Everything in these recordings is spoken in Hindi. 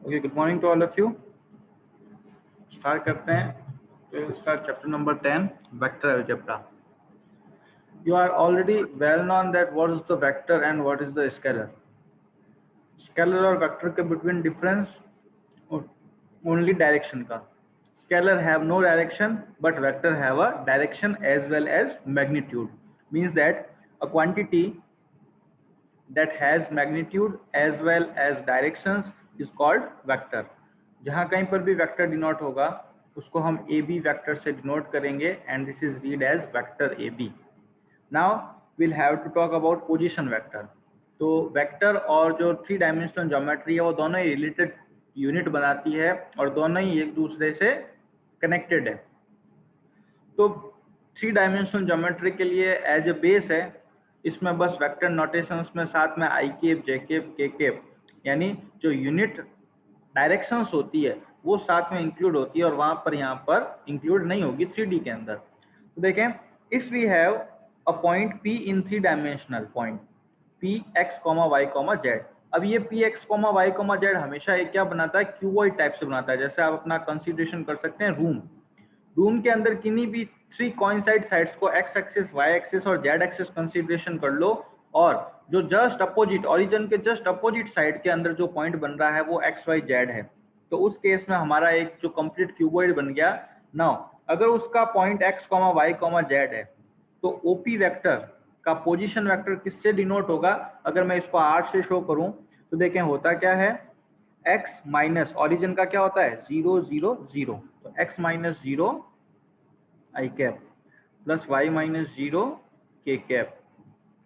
Okay, good morning to all of you. Start करते हैं। Start chapter number 10, vector algebra. You are already well known that what is the vector and what is the scalar. Scalar और vector के between difference only direction का. Scalar have no direction but vector have a direction as well as magnitude. Means that a quantity that has magnitude as well as directions is called vector. जहाँ कहीं पर भी वेक्टर डिनोट होगा उसको हम ए बी वैक्टर से डिनोट करेंगे and this is read as vector A b. Now will have to talk about position vector. तो वेक्टर और जो 3 डायमेंशनल ज्योमेट्री है वो दोनों ही रिलेटेड यूनिट बनाती है और दोनों ही एक दूसरे से कनेक्टेड है. तो 3 डायमेंशनल ज्योमेट्री के लिए एज ए बेस है, इसमें बस वेक्टर नोटेशंस में साथ में आई केप, जे केप, के केप यानी जो यूनिट डायरेक्शंस होती है वो साथ में इंक्लूड होती है और वहां पर यहाँ पर इंक्लूड नहीं होगी 3D के अंदर. तो देखें, if we have a point P in 3 dimensional point P x, y, z. अब ये P x, y, z हमेशा एक क्या बनाता है, क्यूबॉइड टाइप से बनाता है. जैसे आप अपना कंसिडरेशन कर सकते हैं रूम के अंदर किन्हीं भी 3 कोइंसाइड साइड्स को x एक्सिस, y एक्सिस और z एक्सिस कंसीडरेशन कर लो और जो जस्ट अपोजिट ओरिजिन के जस्ट अपोजिट साइड के अंदर जो पॉइंट बन रहा है वो x, y, z है. तो उस केस में हमारा एक जो कंप्लीट क्यूबॉइड बन गया. नाउ अगर उसका पॉइंट x, y, z है तो OP वेक्टर का पोजीशन वेक्टर किससे डिनोट होगा. अगर मैं इसको R से शो करूं तो देखें होता क्या है, x माइनस ओरिजिन का क्या होता है 0 0 0. तो x माइनस 0 I cap plus y minus 0 के कैप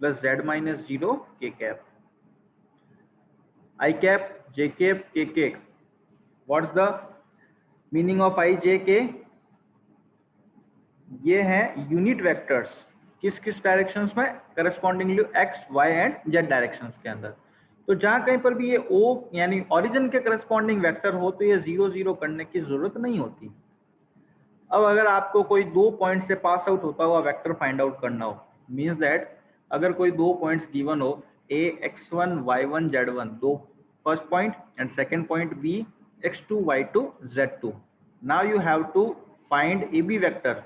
प्लस z माइनस 0 के cap. I cap, J cap, के cap. What's the meaning of I, J, K? ये हैं यूनिट वेक्टर्स. किस किस डायरेक्शंस में, correspondingly x, y and z directions के अंदर. तो जहां कहीं पर भी ये O यानी ओरिजिन के करस्पॉन्डिंग वेक्टर हो तो ये 0 0 करने की जरूरत नहीं होती. अब अगर आपको कोई 2 पॉइंट से पास आउट होता हुआ वेक्टर फाइंड आउट करना हो, मींस दैट अगर कोई 2 पॉइंट्स गिवन हो a x1 y1 z1, दो first point and second point b x2 y2 z2. Now you have to find a b vector.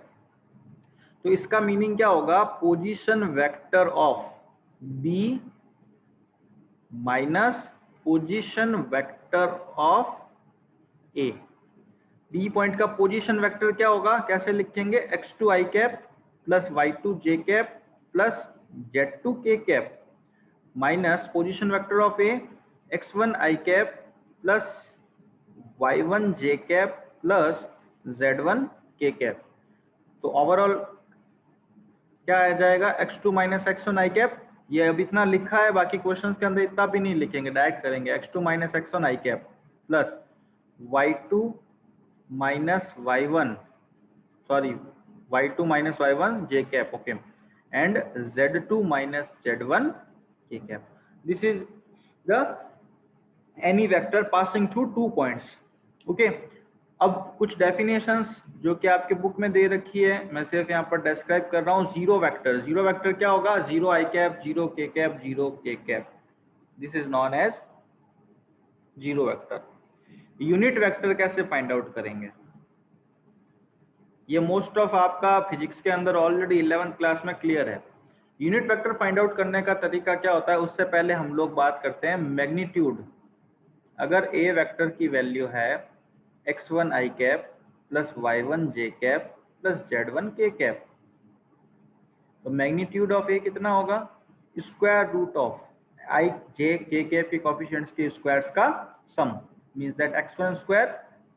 तो इसका मीनिंग क्या होगा, position vector of b minus position vector of a. B point का पोजीशन वेक्टर क्या होगा, कैसे लिखेंगे, x2 i cap plus y2 j cap plus z2 k cap minus position vector of a x1 I cap plus y1 J cap plus z1 K cap. तो ओवरऑल क्या आ जाएगा, x2 माइनस x1 आई कैप. ये अब इतना लिखा है, बाकी क्वेश्चंस के अंदर इतना भी नहीं लिखेंगे, डायरेक्ट करेंगे. x2 minus x1 I cap plus y2 minus y1, sorry y2 minus y1 J cap, okay, and z2 minus z1 K cap. This is the any vector passing through 2 points. Okay, अब कुछ डेफिनेशंस जो कि आपके बुक में दे रखी है, मैं सिर्फ यहाँ पर डिस्क्राइब कर रहा हूँ. जीरो वेक्टर, जीरो वेक्टर क्या होगा, 0 आई कैप, 0 के कैप, 0 के cap. This is known as zero vector. Unit vector कैसे फाइंड आउट करेंगे, ये मोस्ट ऑफ आपका फिजिक्स के अंदर ऑलरेडी 11th क्लास में क्लियर है. यूनिट वेक्टर फाइंड आउट करने का तरीका क्या होता है, उससे पहले हम लोग बात करते हैं मैग्नीट्यूड. अगर ए वेक्टर की वैल्यू है x1 आई कैप प्लस y1 जे cap plus z1 K cap, तो मैग्नीट्यूड ऑफ ए कितना होगा, square root of I J K cap के कोफिशिएंट्स के स्क्वायर्स का sum. Means that x1 square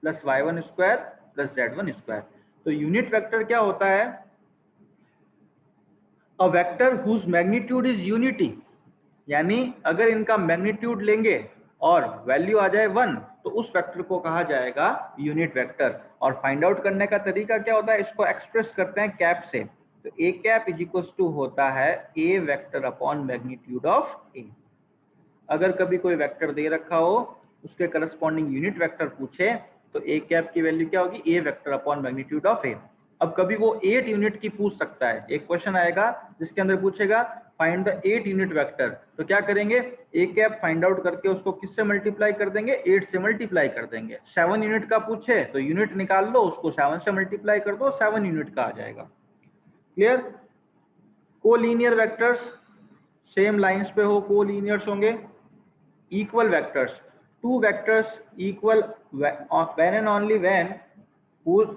plus y1 square plus z1 square. तो यूनिट वेक्टर क्या होता है, a vector whose magnitude is unity. यानी अगर इनका मैग्नीट्यूड लेंगे और वैल्यू आ जाए 1 तो उस वेक्टर को कहा जाएगा यूनिट वेक्टर. और फाइंड आउट करने का तरीका क्या होता है, इसको एक्सप्रेस करते हैं कैप से. तो A cap is equal to होता है ए वेक्टर अपॉन मैग्नीट्यूड ऑफ ए. अगर कभी कोई वेक्टर दे रखा हो, उसके करस्पॉन्डिंग यूनिट वेक्टर पूछे तो ए कैप की वैल्यू क्या होगी, ए वेक्टर अपॉन मैग्नीट्यूड ऑफ ए. अब कभी वो 8 यूनिट की पूछ सकता है. एक क्वेश्चन आएगा जिसके अंदर पूछेगा फाइंड द 8 यूनिट वेक्टर। तो क्या करेंगे, ए कैप फाइंड आउट करके उसको किससे मल्टीप्लाई कर देंगे, 8 से मल्टीप्लाई कर देंगे। 7 यूनिट का पूछे तो यूनिट निकाल लो, उसको 7 से मल्टीप्लाई कर दो, 7 यूनिट का आ जाएगा। Clear. Collinear vectors same lines पे हो, कोलिनियर्स होंगे। Equal vectors, two vectors equal when and only when whose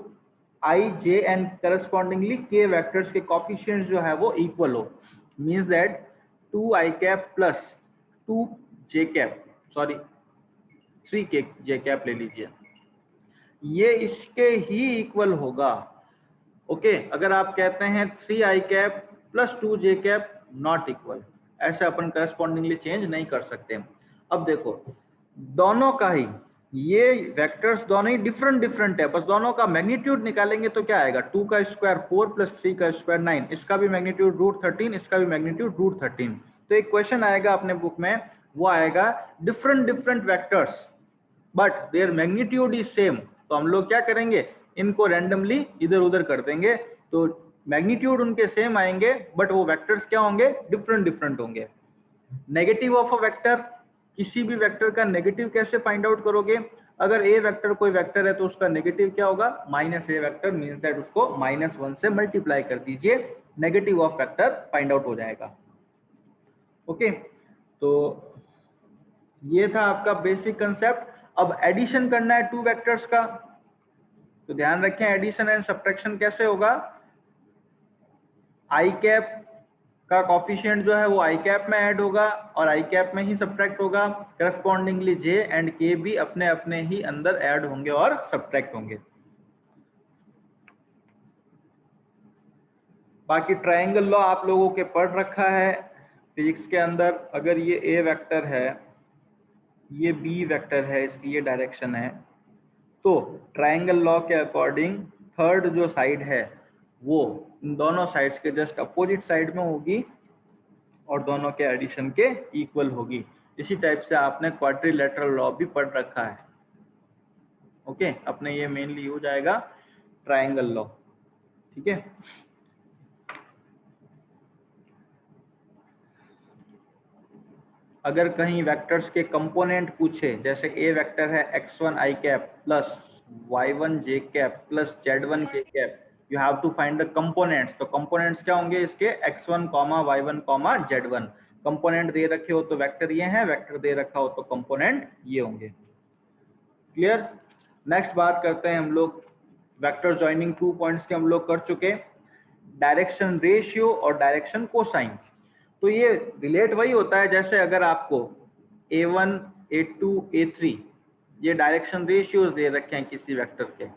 I, J and correspondingly K vectors के coefficients जो है वो equal हो। Means that 2 I cap plus 2 J cap, sorry 3 J cap ले लीजिए, ये इसके ही इक्वल होगा। ओके अगर आप कहते हैं 3 I cap plus 2 J cap not equal, ऐसे अपन करस्पॉन्डिंगली चेंज नहीं कर सकते। अब देखो दोनों का ही, ये वेक्टर्स दोनों ही डिफरेंट डिफरेंट है, बस दोनों का मैग्नीट्यूड निकालेंगे तो क्या आएगा, 2 का स्क्वायर 4 प्लस 3 का स्क्वायर 9, इसका भी मैग्नीट्यूड √13, इसका भी मैग्नीट्यूड √13। तो एक क्वेश्चन आएगा अपने बुक में, वो आएगा different different vectors but there magnitude is same. तो हम लोग क्या करेंगे, इनको रैंडमली इधर उधर कर देंगे, तो मैग्नीट्यूड उनके सेम आएंगे बट वो वेक्टर्स क्या होंगे, डिफरेंट डिफरेंट होंगे। नेगेटिव ऑफ अ वेक्टर, किसी भी वेक्टर का नेगेटिव कैसे फाइंड आउट करोगे, अगर ए वेक्टर कोई वेक्टर है तो उसका नेगेटिव क्या होगा, -a वेक्टर, मींस दैट उसको -1 से मल्टीप्लाई कर दीजिए, negative of vector find out हो जाएगा। ओके तो ये था आपका बेसिक कंसेप्ट। अब एडिशन करना है टू वेक्टर्स का, तो ध्यान रखें एडिशन एंड सब्ट्रैक्शन कैसे होगा, आई कैप का कॉफिशिएंट जो है वो आई कैप में ऐड होगा और आई कैप में ही सब्ट्रैक्ट होगा, करस्पॉन्डिंगली जे एंड के भी अपने अपने ही अंदर ऐड होंगे और सब्ट्रैक्ट होंगे। बाकी ट्रायंगल लॉ आप लोगों के पढ़ रखा है फिजिक्स के अंदर, अगर ये ए वेक्टर है, ये बी वेक्टर है, इसकी ये डायरेक्शन है, तो ट्रायंगल लॉ के अकॉर्डिंग थर्ड जो साइड है वो इन दोनों साइड्स के जस्ट अपोजिट साइड में होगी और दोनों के एडिशन के इक्वल होगी। इसी टाइप से आपने क्वाड्रिलेटरल लॉ भी पढ़ रखा है। ओके अपने ये मेनली यूज आएगा ट्रायंगल लॉ, ठीक है। अगर कहीं वेक्टर्स के कंपोनेंट पूछे, जैसे ए वेक्टर है x1 i cap plus y1 j cap plus z1 k cap, you have to find the components. तो कंपोनेंट्स क्या होंगे इसके, x1, y1, z1। कंपोनेंट दे रखे हो तो वेक्टर ये हैं, वेक्टर दे रखा हो तो कंपोनेंट ये होंगे। क्लियर। नेक्स्ट बात करते हैं हम लोग वेक्टर जॉइनिंग, 2 पॉइंट्स के हम लोग कर चुके, डायरेक्शन रेशियो और डायरेक्शन कोसाइन। तो ये रिलेट वही होता है जैसे अगर आपको a1, a2, a3 ये डायरेक्शन रेशियोज दे रखे हैं किसी वेक्टर के,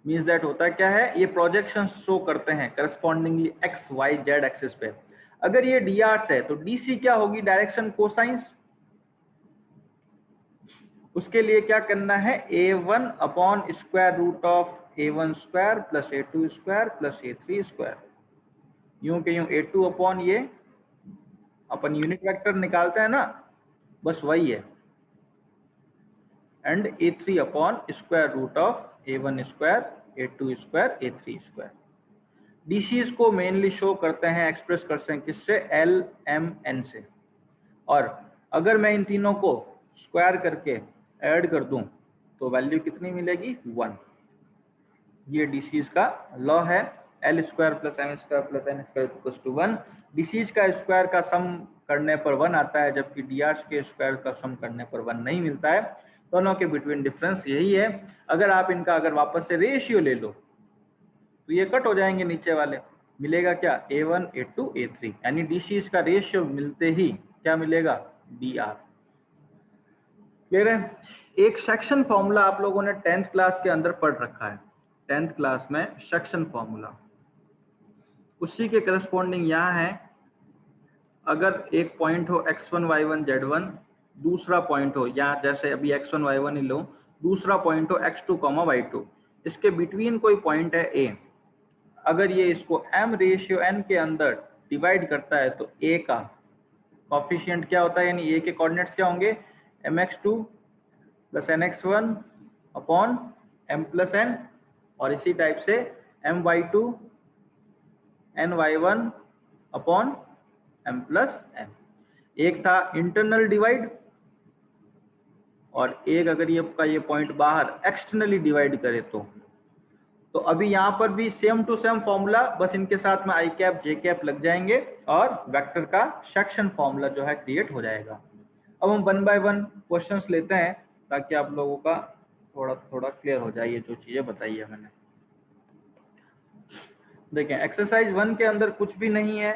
मींस दैट होता क्या है, ये प्रोजेक्शन शो करते हैं correspondingly x, y, z axis पे। अगर ये dr है तो dc क्या होगी, डायरेक्शन कोसाइंस। उसके लिए क्या करना है, a1 upon square root of a1 square plus a2 square plus a3 square, यूं के यूं a2 अपॉन ये अपन यूनिट वेक्टर निकालते हैं ना, बस वही है, and a3 upon square root of a1 square, a2 square, a3 square. DCs को मेनली शो करते हैं, एक्सप्रेस करते हैं किससे, एल एम एन से। और अगर मैं इन तीनों को स्क्वायर करके ऐड कर दूं तो वैल्यू कितनी मिलेगी, 1। ये डीसीज का लॉ है, l square plus m square plus n square equals to 1। DCs का स्क्वायर का सम करने पर 1 आता है, जबकि डीआर के स्क्वायर का सम करने पर 1 नहीं मिलता है। दोनों के बिटवीन डिफरेंस यही है। अगर आप इनका अगर वापस से रेशियो ले लो तो ये कट हो जाएंगे नीचे वाले, मिलेगा क्या, a1, a2, a3, यानी डीसीज का रेशियो मिलते ही क्या मिलेगा, dr। क्लियर है। एक सेक्शन फॉर्मूला आप लोगों ने 10th क्लास के अंदर पढ़ रखा है, 10th क्लास में सेक्शन फॉर्मूला, उसी के करस्पॉन्डिंग यहाँ है। अगर एक पॉइंट हो x1, y1, z1, दूसरा पॉइंट हो यहाँ जैसे अभी x1, y1 ही लो, दूसरा पॉइंट हो x2, y2, इसके बिटवीन कोई पॉइंट है a, अगर ये इसको m रेशियो n के अंदर डिवाइड करता है तो a का कॉफिशिएंट क्या होता है, यानी a के कोऑर्डिनेट्स क्या होंगे, mx2 plus nx1 upon m plus n, और इसी टाइप से my2 ny1 upon m plus n। एक था इंटरनल डिवाइड और एक अगर ये पॉइंट बाहर एक्सटर्नली डिवाइड करे तो अभी यहाँ पर भी सेम टू सेम फॉर्मूला, बस इनके साथ में आई कैप जे कैप लग जाएंगे और वेक्टर का सेक्शन फॉर्मूला जो है क्रिएट हो जाएगा। अब हम 1 बाय 1 क्वेश्चंस लेते हैं ताकि आप लोगों का थोड़ा क्लियर हो जाए ये जो चीजें बताई है मैंने। देखें एक्सरसाइज 1 के अंदर कुछ भी नहीं है,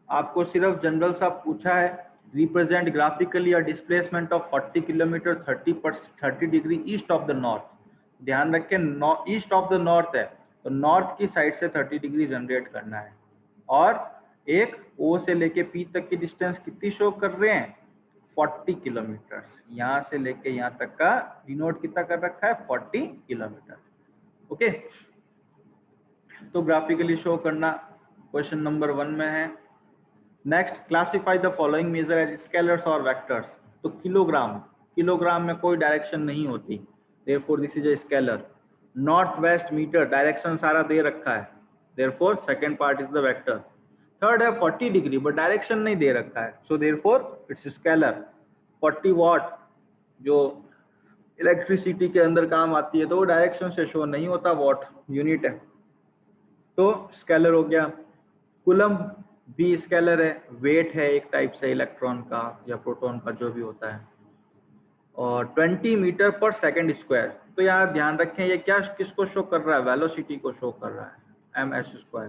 आपको सिर्फ जनरल सा पूछा है, represent graphically a displacement of 40 kilometre 30 degree east of the north. ध्यान रखें ईस्ट ऑफ द नॉर्थ है तो नॉर्थ की साइड से 30 डिग्री जनरेट करना है और एक ओ से लेके पी तक की डिस्टेंस कितनी शो कर रहे हैं 40 किलोमीटर। यहाँ से लेके यहाँ तक का डिनोट कितना कर रखा है 40 किलोमीटर। ओके, तो ग्राफिकली शो करना क्वेश्चन नंबर 1 में है। Next, classify the following measure as scalars और वेक्टर्स। तो किलोग्राम में कोई डायरेक्शन नहीं होती, therefore this is a scalar. North west metre, direction सारा दे रखा है, therefore second part is the vector. Third है 40 डिग्री बट डायरेक्शन नहीं दे रखा है, so therefore it's scalar. 40 watt जो इलेक्ट्रिसिटी के अंदर काम आती है तो वो डायरेक्शन से शो नहीं होता, वॉट यूनिट है तो स्केलर हो गया। कूलम भी स्केलर है, वेट है एक टाइप से इलेक्ट्रॉन का या प्रोटॉन का जो भी होता है, और 20 मीटर पर सेकंड स्क्वायर। तो यहाँ ध्यान रखें ये क्या किसको शो कर रहा है, वेलोसिटी को शो कर रहा है, ms स्क्वायर।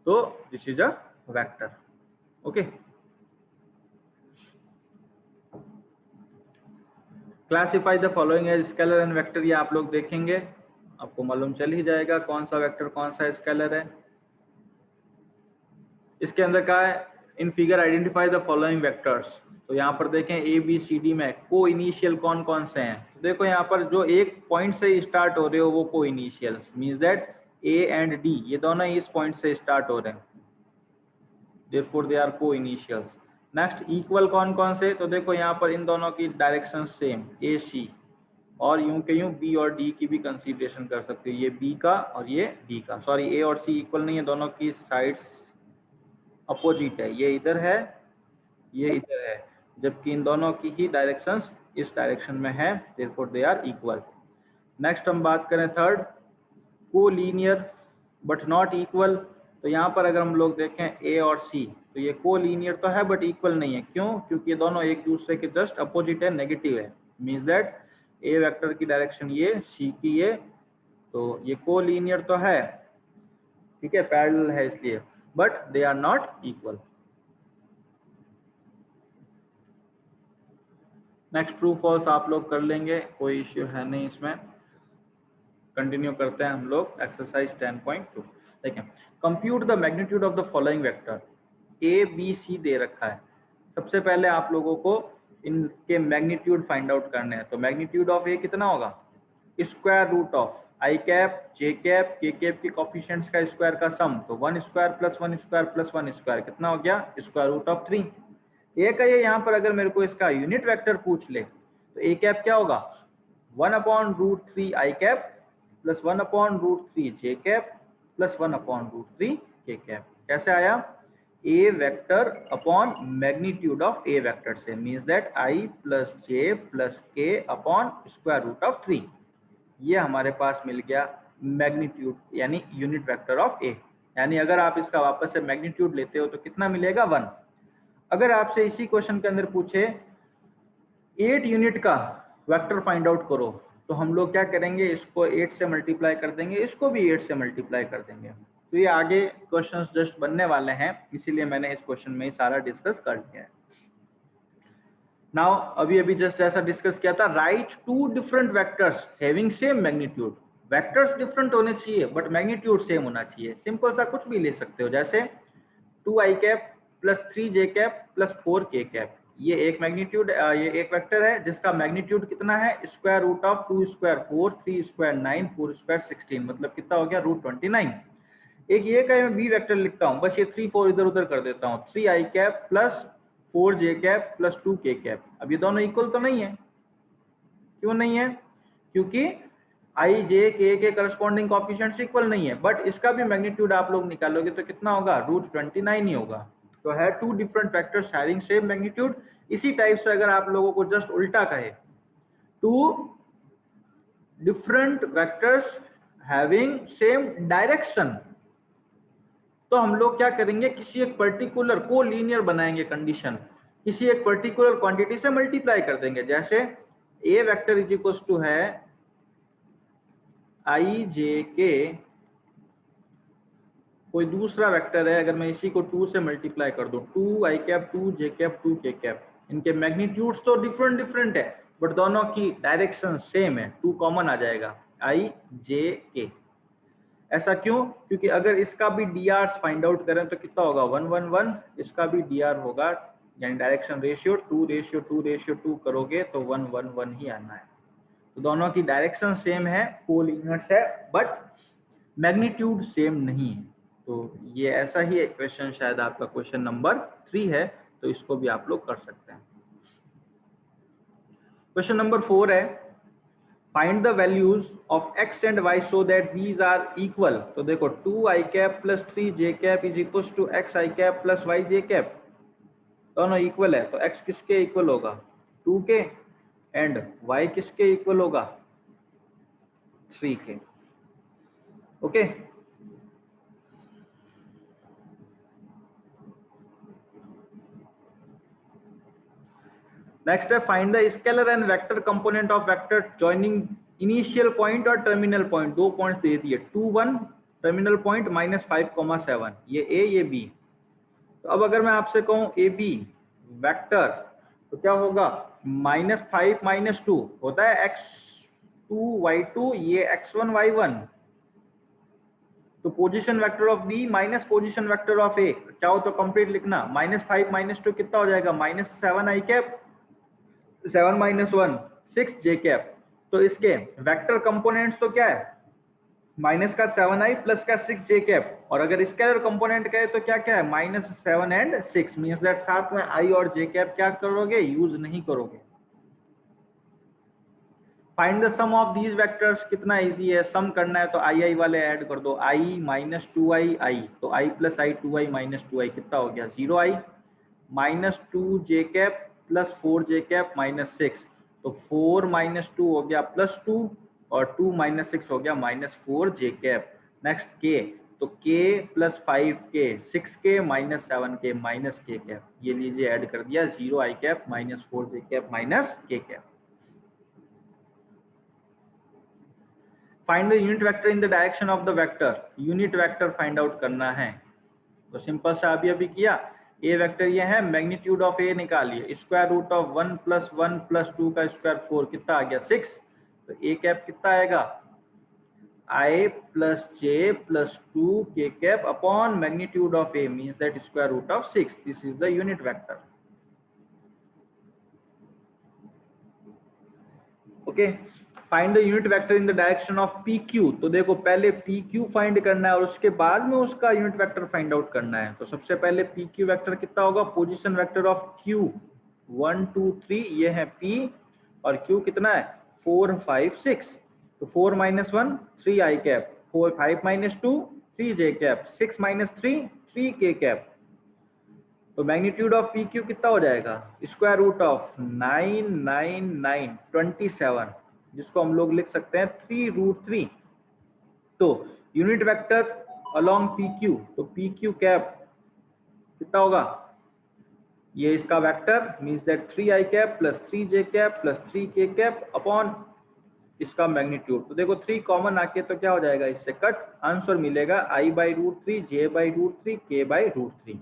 तो this is a vector. Okay, classify the following as scalar and vector. ये आप लोग देखेंगे आपको मालूम चल ही जाएगा कौन सा वेक्टर कौन सा स्केलर है। इसके अंदर क्या है, in figure identify the following vectors. तो यहाँ पर देखें ए बी सी डी में को इनिशियल कौन कौन से हैं। तो देखो यहाँ पर जो एक पॉइंट से स्टार्ट हो रहे हो वो को initials, means that A and D ये दोनों इस पॉइंट से स्टार्ट हो रहे हैं, देयरफॉर दे आर को इनिशियल्स। नेक्स्ट, इक्वल कौन कौन से। तो देखो यहाँ पर इन दोनों की डायरेक्शन सेम ए सी, और यूं के यूं बी और डी की भी कंसीडरेशन कर सकते हो, ये बी का और ये डी का। सॉरी, ए और सी इक्वल नहीं है, दोनों की साइड्स अपोजिट है, ये इधर है ये इधर है, जबकि इन दोनों की ही डायरेक्शंस इस डायरेक्शन में है, therefore they are equal. Next हम बात करें थर्ड, को लीनियर बट नॉट इक्वल। तो यहाँ पर अगर हम लोग देखें ए और सी तो ये को लीनियर तो है बट इक्वल नहीं है, क्यों, क्योंकि ये दोनों एक दूसरे के जस्ट अपोजिट है, नेगेटिव है, मीन्स दैट ए वेक्टर की डायरेक्शन ये, सी की ये, तो ये को लीनियर तो है, ठीक है, पैरेलल है इसलिए, but they are not equal. Next, true false आप लोग कर लेंगे, कोई इश्यू है नहीं इसमें। कंटिन्यू करते हैं हम लोग एक्सरसाइज 10.2। देखें, compute the magnitude of the following vector. A B C दे रखा है, सबसे पहले आप लोगों को इनके मैग्नीट्यूड फाइंड आउट करने हैं। तो मैग्नीट्यूड ऑफ ए कितना होगा, square root of i cap J cap के कैप के कोफिशिएंट्स का स्क्वायर का सम, तो 1 square plus 1 square plus 1 square कितना हो गया, स्क्वायर रूट ऑफ 3। ए का ये यहाँ पर अगर मेरे को इसका यूनिट वेक्टर पूछ ले तो ए कैप क्या होगा, 1/√3 I cap plus 1/√3 J cap plus 1/√3 K cap. कैसे आया, A vector upon magnitude of A vector से, means that I plus J plus K upon square root of 3। ये हमारे पास मिल गया मैग्नीट्यूड यानी यूनिट वेक्टर ऑफ ए। यानी अगर आप इसका वापस से मैग्नीट्यूड लेते हो तो कितना मिलेगा, 1। अगर आपसे इसी क्वेश्चन के अंदर पूछे 8 यूनिट का वेक्टर फाइंड आउट करो तो हम लोग क्या करेंगे, इसको 8 से मल्टीप्लाई कर देंगे, इसको भी 8 से मल्टीप्लाई कर देंगे। तो ये आगे क्वेश्चंस जस्ट बनने वाले हैं, इसीलिए मैंने इस क्वेश्चन में ही सारा डिस्कस कर लिया है। नाउ अभी जस्ट ऐसा डिस्कस किया था, right 2 different vectors having same magnitude. Vectors different होने चाहिए बट मैग्नीट्यूड सेम होना चाहिए। सिंपल सा कुछ भी ले सकते हो, जैसे 2 I cap plus 3 J cap plus 4 के कैप। ये एक मैग्नीट्यूड, ये एक वेक्टर है जिसका मैग्नीट्यूड कितना है, square root of 2 square 4 3 square 9 4 square 16, मतलब कितना हो गया, √29। एक ये का मैं बी वेक्टर लिखता हूँ, बस ये 3 4 इधर उधर कर देता हूँ, 3 आई cap plus 4 J cap plus 2 के कैप। अब ये दोनों इक्वल तो नहीं है, क्यों नहीं है, क्योंकि आई जे के करस्पॉन्डिंग कोएफिशिएंट्स इक्वल नहीं है, बट इसका भी मैग्नीट्यूड आप लोग निकालोगे तो कितना होगा, √29 ही होगा। तो है two different vectors having same magnitude. इसी टाइप से अगर आप लोगों को जस्ट उल्टा कहे, two different vectors having same direction, तो हम लोग क्या करेंगे, किसी एक पर्टिकुलर को लीनियर बनाएंगे कंडीशन, किसी एक पर्टिकुलर क्वांटिटी से मल्टीप्लाई कर देंगे। जैसे ए वेक्टर इज इक्वल टू है आई जे के, कोई दूसरा वेक्टर है, अगर मैं इसी को 2 से मल्टीप्लाई कर दूं, 2 आई कैप 2 जे कैप 2 के कैप, इनके मैग्नीट्यूड्स तो डिफरेंट डिफरेंट है बट दोनों की डायरेक्शन सेम है, 2 कॉमन आ जाएगा, आई जे के। ऐसा क्यों? क्योंकि अगर इसका भी डी आर फाइंड आउट करें तो कितना होगा, 1 1 1, इसका भी डी आर होगा, यानी डायरेक्शन रेशियो 2:2:2 करोगे तो 1 1 1 ही आना है। तो दोनों की डायरेक्शन सेम है, कोलिनियर्स है, बट मैग्नीट्यूड सेम नहीं है। तो ये ऐसा ही एक क्वेश्चन शायद आपका क्वेश्चन नंबर 3 है, तो इसको भी आप लोग कर सकते हैं। क्वेश्चन नंबर 4 है, find the values of x and y so that these are equal. तो देखो 2 I cap plus 3 J cap is equal to x I cap plus y J cap, दोनों इक्वल है, तो x किसके इक्वल होगा, 2 के, एंड y किसके इक्वल होगा, 3 के। ओके, नेक्स्ट है, find the scalar and vector component of vector joining initial point और टर्मिनल पॉइंट। 2 पॉइंट्स दे दिए, 2 1 टर्मिनल पॉइंट -5,7, ये ए ये बी। तो अब अगर मैं आपसे कहूं ए बी वेक्टर, तो क्या होगा, -5 -2 होता है x2 y2, ये x1 y1। तो position vector of B minus position vector of A, चाहो तो कंप्लीट लिखना, -5 -2 कितना हो जाएगा, -7 आई कैप, 7 - 1 6 जे कैप। तो इसके वेक्टर कंपोनेंट्स तो क्या है, माइनस का 7i प्लस का 6 जे कैप, और अगर स्केलर कंपोनेंट कहे तो क्या क्या है, -7 एंड 6, मींस दैट साथ में i और जे कैप क्या करोगे, यूज नहीं करोगे। Find the sum of these vectors, कितना इजी है, सम करना है तो i वाले ऐड कर दो, i -2i i, तो i plus i 2i minus 2i कितना हो गया, 0i, -2 जे कैप प्लस 4 जे कैप -6, तो 4 - 2 हो गया +2, और 2 - 6 हो गया -4 जे कैप। नेक्स्ट के, तो k plus 5k 6k -7k -k cap, ये लीजिए ऐड कर दिया, 0 I cap -4 J cap -k cap. Find the unit vector in the direction of the vector, unit vector find out करना है। तो सिंपल सा अभी किया, ए वेक्टर ये है, मैग्नीट्यूड ऑफ ए निकालिए, √1 + 1 + 2 का स्क्वायर 4, कितना आ गया 6, तो ए कैप कितना आएगा, i plus j plus 2 k cap upon magnitude of a, means that √6, this is the unit vector. Okay, find the unit vector in the direction of PQ। तो देखो पहले PQ फाइंड करना है और उसके बाद में उसका यूनिट वेक्टर फाइंड आउट करना है। तो सबसे पहले PQ वेक्टर कितना होगा, पोजीशन वेक्टर ऑफ Q 1 2 3, ये है P, और Q कितना है 4 5 6, तो 4 - 1 3 आई कैप, 4 5 - 2 3 जे कैप, 6 - 3 3 के कैप। तो मैग्नीट्यूड ऑफ PQ कितना हो जाएगा, √99927, जिसको हम लोग लिख सकते हैं 3√3। तो यूनिट वेक्टर अलोंग PQ, तो PQ कैप कितना होगा, ये इसका vector, means that 3 I cap plus 3 J cap plus 3 के कैप अपॉन इसका मैग्नीट्यूड। तो देखो 3 कॉमन आके तो क्या हो जाएगा, इससे कट, आंसर मिलेगा i/√3 j/√3 k/√3।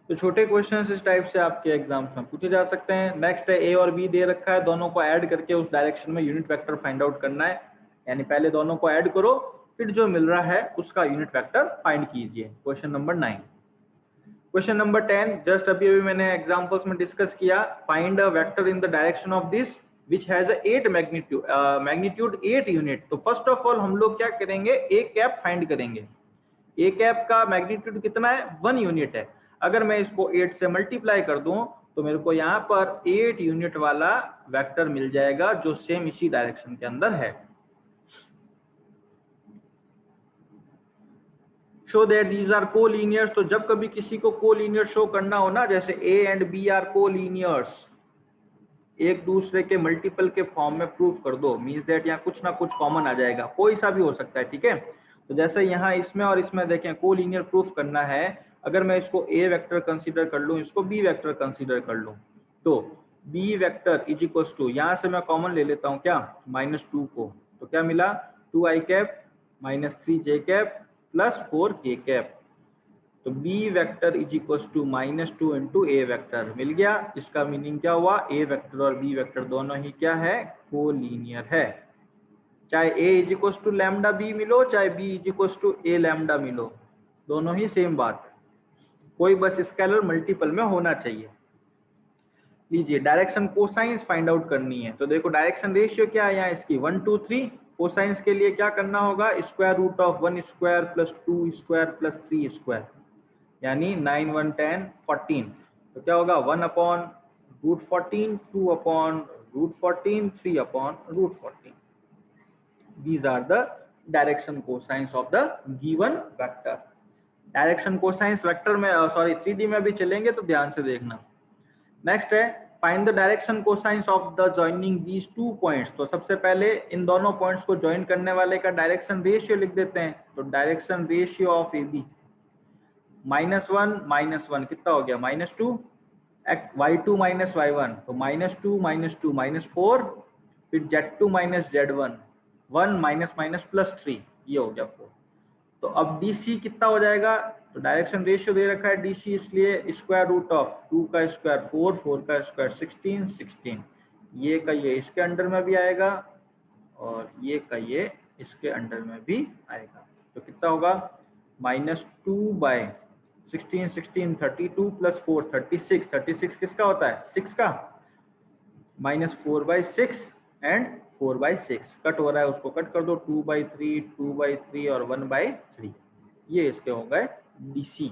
तो छोटे क्वेश्चंस इस टाइप से आपके एग्जाम्स में पूछे जा सकते हैं। नेक्स्ट है, ए और बी दे रखा है, दोनों को ऐड करके उस डायरेक्शन में यूनिट वेक्टर फाइंड आउट करना है, यानी पहले दोनों को ऐड करो, फिर जो मिल रहा है उसका यूनिट वेक्टर फाइंड कीजिए। Question number 9। Question number 10 just अभी मैंने एग्जांपल्स में डिस्कस किया, find a vector in the direction of this which has 8 magnitude 8 unit. तो फर्स्ट ऑफ ऑल हम लोग क्या करेंगे, ए कैप फाइंड करेंगे। ए कैप का मैग्नीट्यूड कितना है, 1 यूनिट है। अगर मैं इसको 8 से मल्टीप्लाई कर दूं तो मेरे को यहाँ पर 8 यूनिट वाला वेक्टर मिल जाएगा जो सेम इसी डायरेक्शन के अंदर है। शो दैट दीज आर कोलिनियर्स, तो जब कभी किसी को कोलिनियर शो करना हो ना, जैसे ए एंड बी आर कोलिनियर्स, एक दूसरे के मल्टीपल के फॉर्म में प्रूफ कर दो, मींस दैट यहाँ कुछ ना कुछ कॉमन आ जाएगा, कोई सा भी हो सकता है, ठीक है। तो जैसे यहाँ इसमें और इसमें देखें कोलिनियर प्रूफ करना है, अगर मैं इसको ए वेक्टर कंसीडर कर लूँ, इसको बी वेक्टर कंसीडर कर लूँ, तो b vector is equal to, यहाँ से मैं कॉमन ले लेता हूँ क्या, -2 को, तो क्या मिला 2i cap -3j cap +4k cap, तो b vector is equal to -2 into A vector मिल गया। इसका मीनिंग क्या हुआ, ए वेक्टर और बी वेक्टर दोनों ही क्या है, कोलिनियर है। चाहे a is equal to lambda B मिलो, चाहे b is equal to A lambda मिलो, दोनों ही सेम बात है, कोई बस स्केलर मल्टीपल में होना चाहिए। लीजिए डायरेक्शन कोसाइंस फाइंड आउट करनी है, तो देखो डायरेक्शन रेशियो क्या है यहाँ इसकी 1 2 3, कोसाइंस के लिए क्या करना होगा, square root of 1 square plus 2 square plus 3 square, यानी 9 1 10 14, तो क्या होगा 1 upon root 14, 2 upon root 14, 3 upon root 14। These are the direction cosines of the given vector. Direction cosines vector में सॉरी 3D में भी चलेंगे तो ध्यान से देखना। नेक्स्ट है find the direction cosines of the joining these 2 points, तो सबसे पहले इन दोनों पॉइंट्स को ज्वाइन करने वाले का डायरेक्शन रेशियो लिख देते हैं, तो डायरेक्शन रेशियो ऑफ AB -1 -1 कितना हो गया -2, y2 - y1, तो -2 -2 -4, फिर z2 - z1, 1 माइनस +3, ये हो गया 4। तो अब DC कितना हो जाएगा, तो डायरेक्शन रेशियो दे रखा है DC, इसलिए स्क्वायर रूट ऑफ 2 का स्क्वायर 4, 4 का स्क्वायर 16, 16, ये का ये इसके अंडर में भी आएगा और ये का ये इसके अंडर में भी आएगा, तो कितना होगा -2/16 16 32 + 4 36, 36 किसका होता है 6 का, -4/6 एंड 4/6 कट हो रहा है, उसको कट कर दो, 2/3 2/3 और 1/3, ये इसके हो गए DC।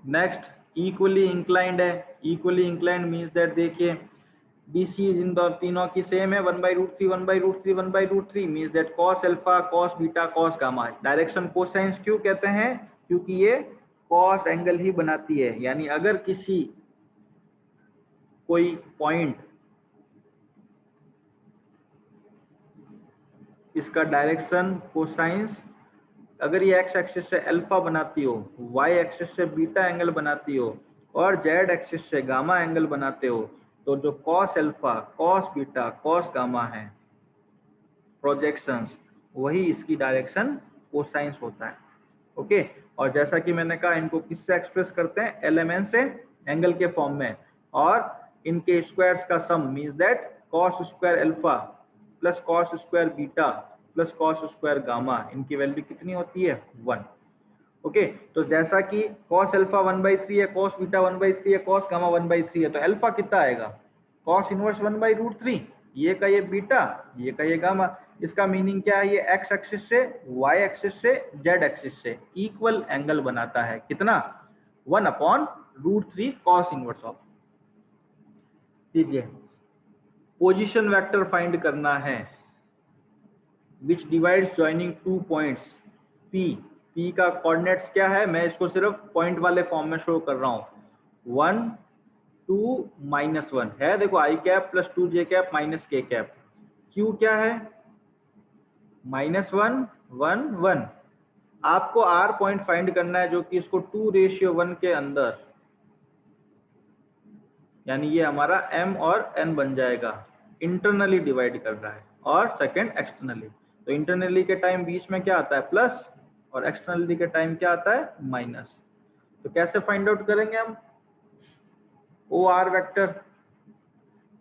नेक्स्ट इक्वली इंक्लाइंड है, इक्वली इंक्लाइंड मींस दैट देखिए DC इन तीनों की सेम है, 1/√3 1/√3 1/√3 means that cos alpha cos beta cos gamma. Direction cosines क्यों कहते हैं, क्योंकि ये cos एंगल ही बनाती है, यानी अगर किसी कोई पॉइंट इसका डायरेक्शन कोसाइंस, अगर ये x एक्सिस से अल्फा बनाती हो, y एक्सिस से बीटा एंगल बनाती हो और z एक्सिस से गामा एंगल बनाते हो, तो जो cos alpha cos beta cos gamma है प्रोजेक्शंस, वही इसकी डायरेक्शन कोसाइंस होता है। ओके, और जैसा कि मैंने कहा इनको किससे एक्सप्रेस करते हैं, एलिमेंट से, एंगल के फॉर्म में, और इनके स्क्वायर्स का sum means that cos square alpha plus cos square beta plus cos square gamma, इनकी वैल्यू कितनी होती है 1। ओके, तो जैसा कि cos अल्फा 1/3 है, cos बीटा 1/3 है, cos गामा 1/3 है, तो अल्फा कितना आएगा cos इनवर्स 1/√3, ये का ये बीटा, ये का ये गामा। इसका मीनिंग क्या है, ये x एक्सिस से y एक्सिस से z एक्सिस से इक्वल एंगल बनाता है, कितना 1/√3 cos इनवर्स ऑफ। लीजिए पोजीशन वेक्टर फाइंड करना है विच divides joining 2 points P, P का कोऑर्डिनेट्स क्या है, मैं इसको सिर्फ पॉइंट वाले फॉर्म में शो कर रहा हूँ, 1 2 -1 है, देखो i cap + 2j cap -k cap, Q क्या है -1 1 1। आपको R पॉइंट फाइंड करना है जो कि इसको 2:1 के अंदर, यानी ये हमारा m और n बन जाएगा, इंटरनली डिवाइड कर रहा है, और सेकंड एक्सटर्नली, तो इंटरनली के टाइम बीच में क्या आता है प्लस और एक्सटर्नली के टाइम क्या आता है माइनस। तो कैसे फाइंड आउट करेंगे हम, OR वेक्टर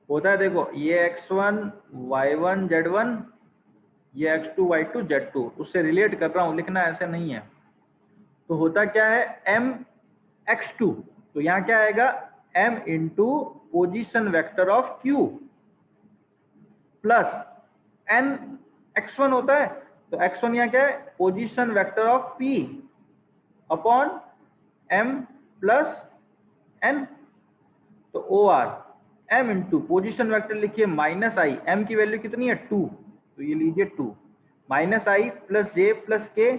होता है, देखो ये x1 y1 z1, ये x2 y2 z2, उससे रिलेट कर रहा हूँ, लिखना ऐसे नहीं है। तो होता क्या है m x2, तो यहाँ क्या आएगा m into position vector of q plus n x1 होता है, तो x1 यहाँ क्या है position vector of p upon m plus n। तो o r m into position vector लिखिए माइनस आई, m की वैल्यू कितनी है 2, तो ये लीजिए 2 minus i plus J plus k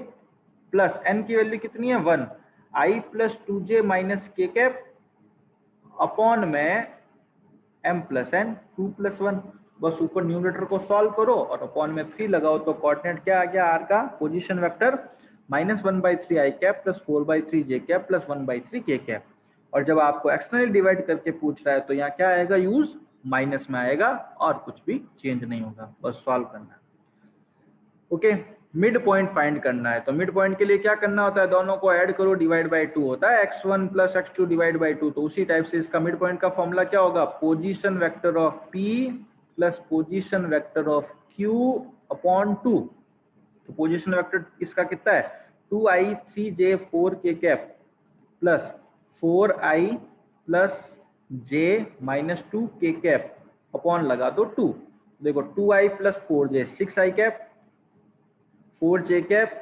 plus n की वैल्यू कितनी है 1, i plus 2j minus k cap upon में m प्लस n 2 प्लस 1। बस ऊपर न्यूमरेटर को सॉल्व करो और अपॉन में 3 लगाओ, तो कोऑर्डिनेट क्या आ गया आर का, पोजीशन वेक्टर -1/3 आई कैप प्लस 4/3 जे कैप प्लस 1/3 के कैप। और जब आपको एक्सटर्नल डिवाइड करके पूछ रहा है तो यहाँ क्या आएगा, यूज माइनस में आएगा और कुछ भी चेंज नहीं होगा, बस सॉल्व करना है। ओके, मिड पॉइंट फाइंड करना है, तो मिड पॉइंट के लिए क्या करना होता है, दोनों को ऐड करो, डिवाइड बाय 2 होता है, x1 plus x2 divide by 2। तो उसी टाइप से इसका मिड पॉइंट का फॉर्मूला क्या होगा, position vector of p plus position vector of q upon 2। तो पोजीशन वेक्टर इसका कितना है 2i 3j 4k cap plus 4i plus j minus 2k cap upon लगा दो 2। देखो 2i plus 4j 6i cap 4j cap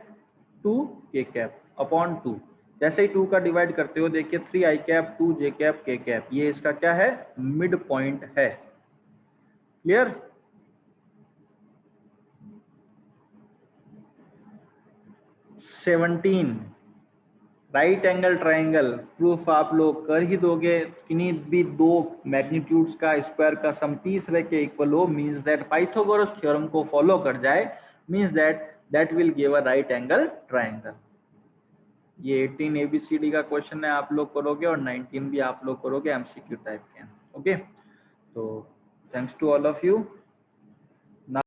2k cap upon 2। जैसे ही 2 का डिवाइड करते हो देखिए 3i cap 2j cap k cap, ये इसका क्या है, मिड पॉइंट है। Clear? Seventeen right angle triangle proof आप लोग कर ही दोगे, किन्हीं भी दो मैग्नीट्यूड्स का स्क्वायर का सम तीसरे के इक्वल हो, मींस दैट पाइथागोरस थ्योरम को फॉलो कर जाए, means that will give a right angle triangle. ये 18 ABCD का क्वेश्चन है, आप लोग करोगे, और 19 भी आप लोग करोगे, MCQ टाइप के। ओके, तो thanks to all of you.